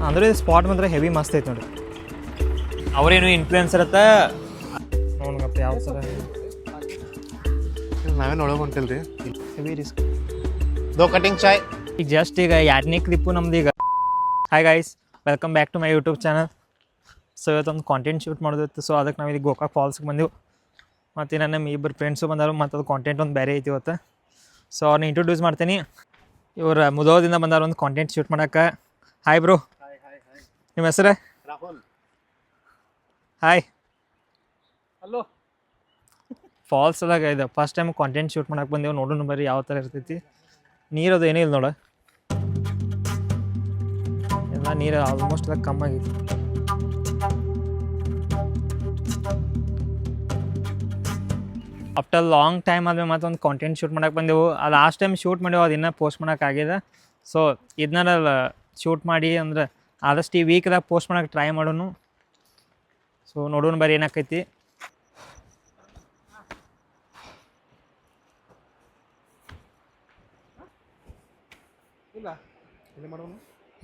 ಅಂದ್ರೆ ಸ್ಪಾಟ್ ಮಾತ್ರ ಹೆವಿ ಮಸ್ತ್ ಐತೆ ನೋಡಿ. ಅವರೇನು ಇನ್ಫ್ಲುಯೆನ್ಸರ್ ಅತ್ತ ನೋಡಪ್ಪ ಯಾವ ಥರ ನಾವೇನು ಒಳಗೆ ಹೊಂಟಿಲ್ರಿ. Heavy risk. ದೋ ಕಟಿಂಗ್ ಚಾಯ್. ಈಗ ಜಸ್ಟ್ ಈಗ 2ನೇ ಕ್ಲಿಪ್ಪು ನಮ್ದು ಈಗ. Hi guys, welcome back to my YouTube channel. So ಇವತ್ತೊಂದು ಕಾಂಟೆಂಟ್ ಶೂಟ್ ಮಾಡೋದಿತ್ತು. ಸೊ ಅದಕ್ಕೆ ನಾವು ಇಲ್ಲಿ ಗೋಕಾಕ್ ಫಾಲ್ಸ್ಗೆ ಬಂದೆವು. ಮತ್ತು ನಮ್ಮ ಇಬ್ಬರು ಫ್ರೆಂಡ್ಸು ಬಂದರು. ಮತ್ತು ಅದು ಕಾಂಟೆಂಟ್ ಒಂದು ಬೇರೆ ಐತಿ ಇವತ್ತು. ಸೊ ಅವ್ರನ್ನ ಇಂಟ್ರೊಡ್ಯೂಸ್ ಮಾಡ್ತೀನಿ. ಇವರು ಮುದೋದಿಂದ ಬಂದಾರ ಒಂದು ಕಾಂಟೆಂಟ್ ಶೂಟ್ ಮಾಡೋಕೆ. Hi bro. ನಿಮ್ಮ ಹೆಸರು? ರಾಹುಲ್. ಹಾಯ್. ಹಲೋ. ಫಾಲ್ಸ್ ಅದಾಗ ಇದೆ ಫಸ್ಟ್ ಟೈಮ್ ಕಾಂಟೆಂಟ್ ಶೂಟ್ ಮಾಡಕ್ಕೆ ಬಂದೆವು. ನೋಡೋಣ ಬರ್ರಿ ಯಾವ ಥರ ಇರ್ತೈತಿ. ನೀರದು ಏನೇ ಇಲ್ಲ ನೋಡ, ಎಲ್ಲ ನೀರು ಆಲ್ಮೋಸ್ಟ್ ಎಲ್ಲ ಕಮ್ಮಾಗೈತಿ. ಆಫ್ಟರ್ ಲಾಂಗ್ ಟೈಮ್ ಆದ್ಮೇಲೆ ಮತ್ತೊಂದು ಕಾಂಟೆಂಟ್ ಶೂಟ್ ಮಾಡಕ್ಕೆ ಬಂದೆವು. ಅದು ಲಾಸ್ಟ್ ಟೈಮ್ ಶೂಟ್ ಮಾಡೇವು, ಅದು ಇನ್ನೂ ಪೋಸ್ಟ್ ಮಾಡೋಕ್ಕಾಗಿದೆ. ಸೊ ಇದನ್ನ ಶೂಟ್ ಮಾಡಿ ಅಂದ್ರೆ ಆದಷ್ಟು ಈ ವೀಕ್ದಾಗ ಪೋಸ್ಟ್ ಮಾಡೋಕೆ ಟ್ರೈ ಮಾಡೋನು. ಸೊ ನೋಡೋಣ ಬರ್ರಿ ಏನಾಕೈತಿ.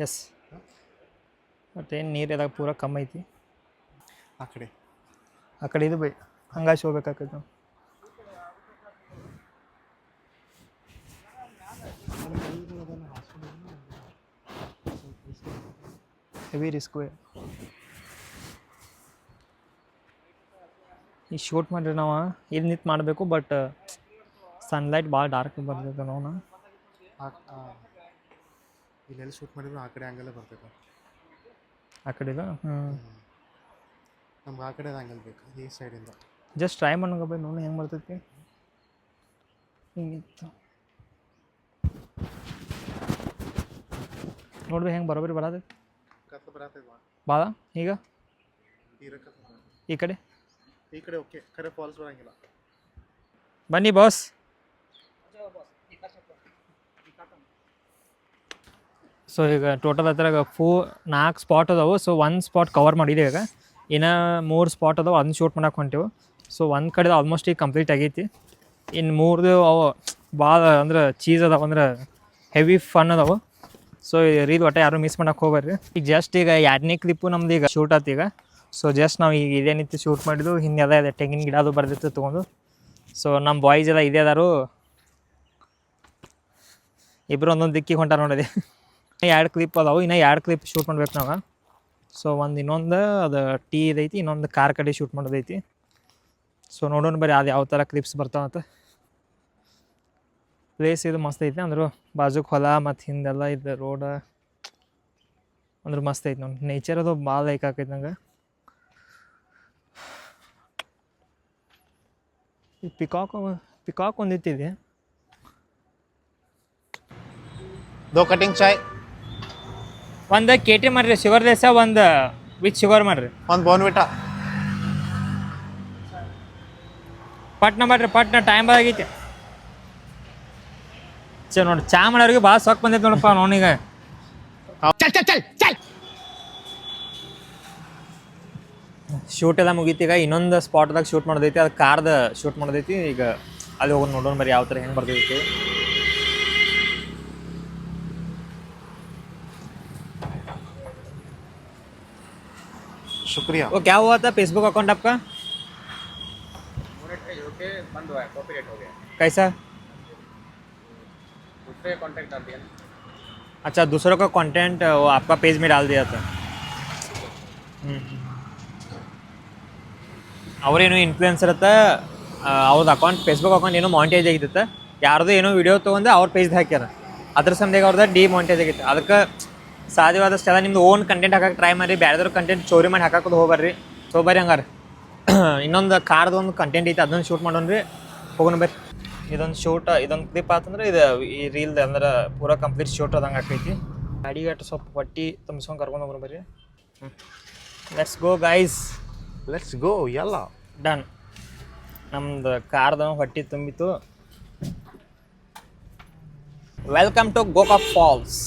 ಎಸ್, ಮತ್ತೇನು ನೀರು ಇದಾಗ ಪೂರ ಕಮ್ಮಿ ಐತಿ. ಆ ಕಡೆ ಇದು ಬೈ ಹಂಗಾಶಿ ಹೋಗ್ಬೇಕಾಕೈತೆ ನಾವು. Heavy risk. ಈ ಶೂಟ್ ಮಾಡಿರಿ ನಾವು ಇಲ್ಲಿ ನಿಂತು ಮಾಡಬೇಕು. ಬಟ್ ಸನ್ಲೈಟ್ ಭಾಳ ಡಾರ್ಕ್ ಬರ್ತೈತೆ. ನಾವು ಇಲ್ಲೆಲ್ಲಿ ಶೂಟ್ ಮಾಡಿದ್ರು ಆ ಕಡೆ ಆ್ಯಂಗಲೇ ಬರ್ತೈತೆ. ಆ ಕಡೆ ಇಲ್ಲ. ನಮ್ಗೆ ಆ ಕಡೆ ಆ್ಯಂಗಲ್ ಬೇಕು, ಈ ಸೈಡಿಂದ. ಜಸ್ಟ್ ಟ್ರೈ ಮಾಡೋಣ ಬೈ, ನೋಡಿ ಹೆಂಗೆ ಬರ್ತೈತಿ. ಹಿಂಗಿತ್ತು ನೋಡ್ಬೇಕು ಹೆಂಗೆ ಬರೋಬ್ಬರಿ ಬರತೈತಿ. ಬಾಳ ಈಗ ಈ ಕಡೆ ಓಕೆ. ಕರೆ ಫಾಲ್ಸ್ ಬರಂಗಿಲ್ಲ. ಬನ್ನಿ ಬಾಸ್. ಸೊ ಈಗ ಟೋಟಲ್ ಹತ್ರ 4 ಸ್ಪಾಟ್ ಅದಾವೆ. ಸೊ 1 ಸ್ಪಾಟ್ ಕವರ್ ಮಾಡಿದೆ. ಈಗ ಇನ್ನು 3 ಸ್ಪಾಟ್ ಅದಾವೆ, ಅದನ್ನ ಶೂಟ್ ಮಾಡಕ್ಕೆ ಹೊಂಟೇವು. ಸೊ ಒಂದು ಕಡೆ ಆಲ್ಮೋಸ್ಟ್ ಈಗ ಕಂಪ್ಲೀಟ್ ಆಗೈತಿ. ಇನ್ನು 3 ಅವು ಭಾಳ ಅಂದ್ರೆ ಚೀಸ್ ಅದಾವೆ, ಅಂದ್ರೆ ಹೆವಿ ಫನ್ ಅದಾವೆ. ಸೊ ರೀಲ್ ಒಟ್ಟು ಯಾರು ಮಿಸ್ ಮಾಡಕ್ಕೆ ಹೋಗ್ಬರ್ರಿ. ಈಗ ಜಸ್ಟ್ ಈಗ 2ನೇ ಕ್ಲಿಪ್ಪು ನಮ್ದು ಈಗ ಶೂಟ್ ಆಯ್ತು ಈಗ. ಸೊ ಜಸ್ಟ್ ನಾವು ಈಗ ಇದೇನಿತ್ತು ಶೂಟ್ ಮಾಡಿದ್ದು, ಹಿಂಗೆಲ್ಲ ಇದೆ ತೆಂಗಿನ ಗಿಡ ಅದು ಬರ್ದಿತ್ತು ತೊಗೊಂಡು. ಸೊ ನಮ್ಮ ಬಾಯ್ಸ್ ಎಲ್ಲ ಇದೇ ಅದಾರು, ಇಬ್ಬರು ಒಂದೊಂದು ದಿಕ್ಕಿಗೆ ಹೊಂಟಾರ ನೋಡಿದೆ. 2 ಕ್ಲಿಪ್ ಅದಾವೆ, ಇನ್ನೂ 2 ಕ್ಲಿಪ್ ಶೂಟ್ ಮಾಡ್ಬೇಕು ನಾವು. ಸೊ ಇನ್ನೊಂದು ಅದು ಟೀ ಇದೈತಿ, ಇನ್ನೊಂದು ಕಾರ್ ಕಡೆ ಶೂಟ್ ಮಾಡೋದೈತಿ. ಸೊ ನೋಡೋಣ ಬರ್ರಿ ಅದು ಯಾವ ಥರ ಕ್ಲಿಪ್ಸ್ ಬರ್ತಾವಂತ. ಪ್ಲೇಸ್ ಇದು ಮಸ್ತ್ ಐತಿ. ಅಂದ್ರೆ ಬಾಜುಕ್ ಹೊಲ ಮತ್ತು ಹಿಂದೆಲ್ಲ ಇದು ರೋಡ ಅಂದ್ರೆ ಮಸ್ತ್ ಐತಿ ನೋಡಿ. ನೇಚರ್ ಅದು ಭಾಳ ಲೈಕ್ ಆಕೈತಿ ನಂಗೆ. ಈ ಪಿಕಾಕ್ ಒಂದಿತ್ತಿದೆ. ದೋ ಕಟಿಂಗ್ ಚಾಯ್. ಒಂದು KT ಮಾಡ್ರಿ ಶುಗರ್ ಲೆಸ್, ಒಂದು ವಿತ್ ಶುಗರ್ ಮಾಡ್ರಿ. ಒಂದು ಬೋನ್ವಿಟಾ. ಪಟ್ನ ಮಾಡ್ರಿ, ಪಟ್ನ ಟೈಮ್ ಆಗೈತಿ. ನೋಡಿ ಚಾ ಮಾಡೋರಿಗೆ ಭಾಳ ಸೊಕ್ ಬಂದೈತೆ ನೋಡಪ್ಪ ನೋನೀಗ. ಶೂಟ್ ಎಲ್ಲ ಮುಗೀತಿ. ಈಗ ಇನ್ನೊಂದು ಸ್ಪಾಟ್ದಾಗ ಶೂಟ್ ಮಾಡೋದೈತಿ, ಅದು ಕಾರ್ದ ಶೂಟ್ ಮಾಡೋದೈತಿ. ಈಗ ಅಲ್ಲಿ ಹೋಗೋದು ನೋಡೋಣ ಬರೀ ಯಾವ ಥರ ಹೆಂಗೆ ಬರ್ತೈತಿ. शुक्रिया. वो क्या हुआ था फेसबुक अकाउंट आपका? बंद हुआ है, कॉपीराइट हो गया। कैसा? दूसरे कॉन्टेक्ट डाल दिया। अच्छा, दूसरों का कंटेंट वो आपका पेज में डाल दिया था. ಅವರೇನು ಇನ್ಫ್ಲುಯೆನ್ಸರ್ ಅತ್ತ, ಅವ್ರದ್ದು ಅಕೌಂಟ್ ಫೇಸ್ಬುಕ್ ಅಕೌಂಟ್ ಏನೋ ಮಾನಿಟೈಸ್ ಆಗಿತ್ತು. ಯಾರ್ದು ಏನೋ ವಿಡಿಯೋ ತೊಗೊಂಡು ಅವ್ರ ಪೇಜ್ದು ಹಾಕ್ಯಾರ. ಅದ್ರ ಸಂದೇಗ ಅವ್ರದ್ದು ಡಿಮಾನಿಟೈಸ್ ಆಗಿತ್ತು. ಅದಕ್ಕೆ ಸಾಧ್ಯವಾದಷ್ಟೆಲ್ಲ ನಿಮ್ದು ಓನ್ ಕಂಟೆಂಟ್ ಹಾಕಕ್ಕೆ ಟ್ರೈ ಮಾಡಿರಿ. ಬೇರೆದವ್ರ ಕಂಟೆಂಟ್ ಚೋರಿ ಮಾಡಿ ಹಾಕೋದು ಹೋಗ್ಬರ್ರಿ. ಸೊ ಬರ್ರಿ ಹಂಗಾರೆ ಇನ್ನೊಂದು ಕಾರ್ದು ಒಂದು ಕಂಟೆಂಟ್ ಐತೆ, ಅದನ್ನು ಶೂಟ್ ಮಾಡೋಣ ರೀ. ಹೋಗೋಣ ಬರ್ರಿ. ಇದೊಂದು ಶೂಟ್, ಇದೊಂದು ಕ್ಲಿಪ್ ಆತಂದ್ರೆ ಇದು ಈ ರೀಲ್ ಅಂದ್ರೆ ಪೂರಾ ಕಂಪ್ಲೀಟ್ ಶೂಟ್ ಅದಂಗೆ ಆಕೈತಿ. ಗಾಡಿಗಟ್ಟು ಸ್ವಲ್ಪ ಹೊಟ್ಟಿ ತುಂಬಿಸ್ಕೊಂಡು ಕರ್ಕೊಂಡು ಹೋಗೋಣ ಬರ್ರಿ. Let's go guys, let's go. ಎಲ್ಲ ಡನ್. ನಮ್ದು ಕಾರ್ದ ಹೊಟ್ಟಿ ತುಂಬಿತು. Welcome to Gokak falls.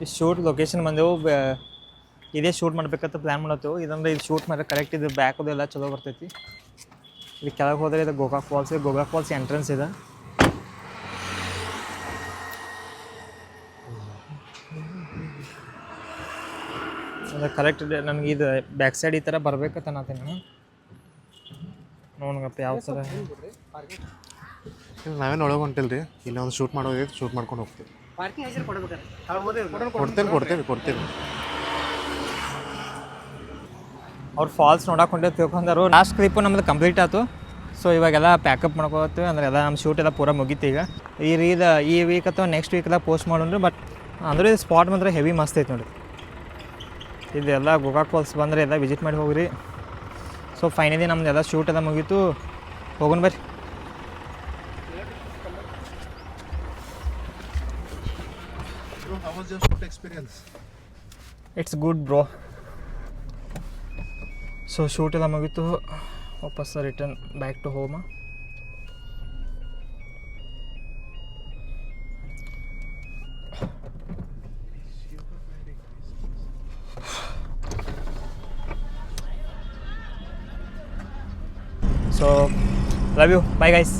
ಈ ಶೂಟ್ ಲೊಕೇಶನ್ ಬಂದೆವು. ಇದೇ ಶೂಟ್ ಮಾಡ್ಬೇಕಂತ ಪ್ಲ್ಯಾನ್ ಮಾಡತ್ತೇವೆ. ಇದಂದ್ರೆ ಇದು ಶೂಟ್ ಮಾಡಿದ್ರೆ ಕರೆಕ್ಟ್ ಇದು ಬ್ಯಾಕದು ಎಲ್ಲ ಚಲೋ ಬರ್ತೈತಿ. ಇದು ಕೆಳಗೆ ಹೋದರೆ ಇದು ಗೋಕಾಕ್ ಫಾಲ್ಸ್ ಎಂಟ್ರೆನ್ಸ್ ಇದೆ. ಅದು ಕರೆಕ್ಟ್ ನನಗೆ ಇದು ಬ್ಯಾಕ್ ಸೈಡ್ ಈ ಥರ ಬರ್ಬೇಕಂತ ಅನ್ನತೀನಿ ನಾನು. ನೋಡಪ್ಪ ಯಾವ ಥರ. ನಾವೇನು ಒಳಗೆ ಹೊಂಟಿಲ್ರಿ, ಇಲ್ಲಿ ಒಂದು ಶೂಟ್ ಮಾಡೋದು ಶೂಟ್ ಮಾಡ್ಕೊಂಡು ಹೋಗ್ತೀವಿ. ಪಾರ್ಕಿಂಗ್ ಹೆಸರು ಕೊಡ್ಬೇಕಾರೆ ಕೊಡ್ತೇನೆ. ಅವ್ರು ಫಾಲ್ಸ್ ನೋಡಕ್ಕೆ ಹೊಂಟೇ ತಿಳ್ಕೊಂಡಾರು. ಲಾಸ್ಟ್ ಕ್ಲಿಪ್ಪು ನಮ್ಮದು ಕಂಪ್ಲೀಟ್ ಆಯ್ತು. ಸೊ ಇವಾಗೆಲ್ಲ ಪ್ಯಾಕಪ್ ಮಾಡ್ಕೋತೀವಿ, ಅಂದ್ರೆ ಎಲ್ಲ ನಮ್ಮ ಶೂಟ್ ಎಲ್ಲ ಪೂರ ಮುಗೀತು ಈಗ. ಈ ವೀಕ್ ಅಥವಾ ನೆಕ್ಸ್ಟ್ ವೀಕೆಲ್ಲ ಪೋಸ್ಟ್ ಮಾಡೋಣ್ರಿ. ಬಟ್ ಅಂದರೆ ಇದು ಸ್ಪಾಟ್ ಮಾತ್ರ ಹೆವಿ ಮಸ್ತ್ ಐತೆ ನೋಡಿ. ಇದೆಲ್ಲ ಗೋಕಾಕ್ ಫಾಲ್ಸ್ ಬಂದರೆ ಎಲ್ಲ ವಿಸಿಟ್ ಮಾಡಿ ಹೋಗ್ರಿ. ಸೊ ಫೈನಲಿ ನಮ್ದು ಎಲ್ಲ ಶೂಟ್ ಎಲ್ಲ ಮುಗೀತು, ಹೋಗೋಣ ಬರ್ರಿ. It's good bro. So shoot ಎಲ್ಲ ಮುಗೀತು, ವಾಪಸ್ return back to home. So love you, bye guys.